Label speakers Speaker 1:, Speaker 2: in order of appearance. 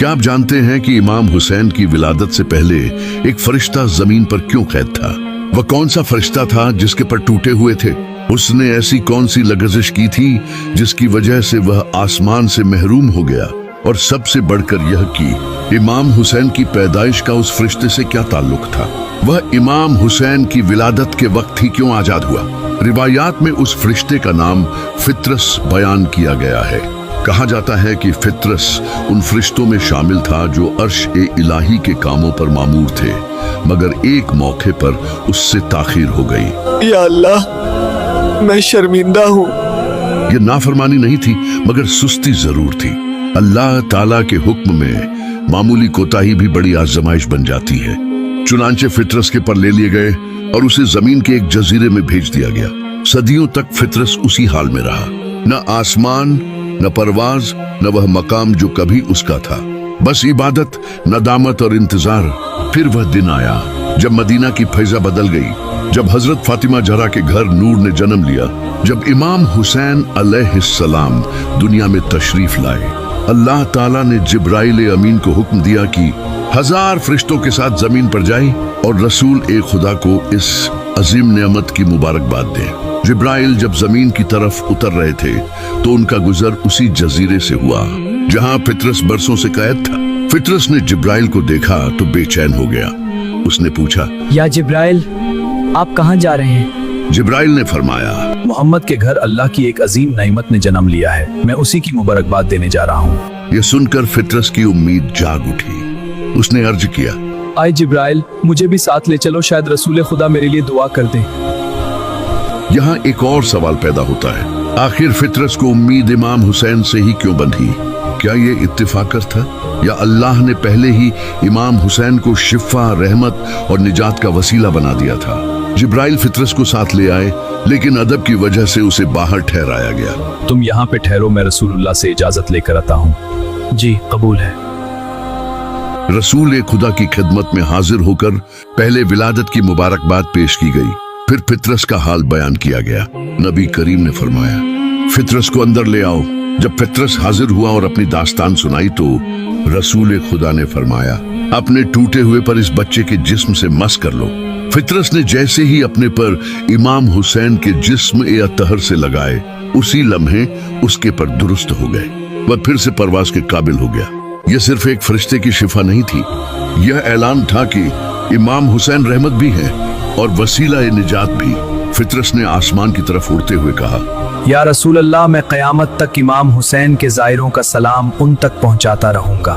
Speaker 1: क्या आप जानते हैं कि इमाम हुसैन की विलादत से पहले एक फरिश्ता जमीन पर क्यों कैद था? वह कौन सा फरिश्ता था जिसके पर टूटे हुए थे? उसने ऐसी कौन सी लग़ज़िश की थी जिसकी वजह से वह आसमान से महरूम हो गया? और सबसे बढ़कर यह कि इमाम हुसैन की पैदाइश का उस फरिश्ते से क्या ताल्लुक था? वह इमाम हुसैन की विलादत के वक्त ही क्यों आजाद हुआ? रिवायात में उस फरिश्ते का नाम फित्रस बयान किया गया है। कहा जाता है कि फित्रस उन फरिश्तों में शामिल था जो अर्श-ए-इलाही के कामों पर मामूर थे, मगर एक मौके पर उससे ताखीर हो गई।
Speaker 2: या अल्लाह, मैं शर्मिंदा हूँ।
Speaker 1: ये नाफरमानी नहीं थी, मगर सुस्ती जरूर थी। अल्लाह ताला के हुक्म में मामूली कोताही भी बड़ी आजमाइश बन जाती है। चुनांचे फित्रस के पर ले लिए गए और उसे जमीन के एक जजीरे में भेज दिया गया। सदियों तक फित्रस उसी हाल में रहा, न आसमान, न परवाज, न वह मकाम जो कभी उसका था, बस इबादत, नदामत और इंतजार। फिर वह दिन आया जब मदीना की फैजा बदल गई, जब हजरत फातिमा जहरा के घर नूर ने जन्म लिया, जब इमाम हुसैन अलैहिस्सलाम दुनिया में तशरीफ लाए। अल्लाह ताला ने जिब्राइल अमीन को हुक्म दिया कि 1000 फरिश्तों के साथ जमीन पर जाए और रसूल ए खुदा को इस अजीम नेमत की मुबारकबाद दें। जिब्राइल जब जमीन की तरफ उतर रहे थे तो उनका गुजर उसी जजीरे से हुआ जहां फित्रस बरसों से कैद था। फित्रस ने जिब्राइल को देखा तो बेचैन हो गया। उसने पूछा,
Speaker 3: या जिब्राइल, आप कहाँ जा रहे हैं?
Speaker 1: जिब्राइल ने फरमाया,
Speaker 4: मोहम्मद के घर अल्लाह की एक अजीम नेमत ने जन्म लिया है, मैं उसी की मुबारकबाद देने जा रहा हूँ।
Speaker 1: यह सुनकर फित्रस की उम्मीद जाग उठी। उसने अर्ज किया,
Speaker 4: आए जिब्राइल, मुझे भी साथ ले चलो, शायद रसूल खुदा मेरे लिए दुआ कर दे।
Speaker 1: यहाँ एक और सवाल पैदा होता है, आखिर फित्रस को उम्मीद इमाम हुसैन से ही क्यों बंधी? क्या ये इत्तिफाकर था या अल्लाह ने पहले ही इमाम हुसैन को शिफा, रहमत और निजात का वसीला बना दिया था? जिब्राइल फित्रस को साथ ले आए, लेकिन अदब की वजह से उसे बाहर ठहराया गया।
Speaker 4: तुम यहाँ पे ठहरो, मैं रसूलुल्लाह से इजाजत लेकर आता हूँ। जी कबूल है।
Speaker 1: रसूल खुदा की खिदमत में हाजिर होकर पहले विलादत की मुबारकबाद पेश की गई, फिर फित्रस का हाल बयान किया गया। नबी करीम ने फरमाया, फित्रस को अंदर ले आओ। जब फित्रस हाजिर हुआ और अपनी दास्तान सुनाई तो रसूल खुदा ने फरमाया, अपने टूटे हुए पर इस बच्चे के जिस्म से मस कर लो। फित्रस ने जैसे ही अपने पर इमाम हुसैन के जिस्म या तहर से लगाए, उसी लम्हे उसके पर दुरुस्त हो गए। वह फिर से परवाज के काबिल हो गया। यह सिर्फ एक फरिश्ते की शिफा नहीं थी, यह ऐलान था कि इमाम हुसैन रहमत भी है और वसीला निजात भी। फित्रस ने आसमान की तरफ उड़ते हुए कहा,
Speaker 4: या रसूल अल्लाह, मैं क़यामत तक इमाम हुसैन के ज़ायरों का सलाम उन तक पहुंचाता रहूंगा।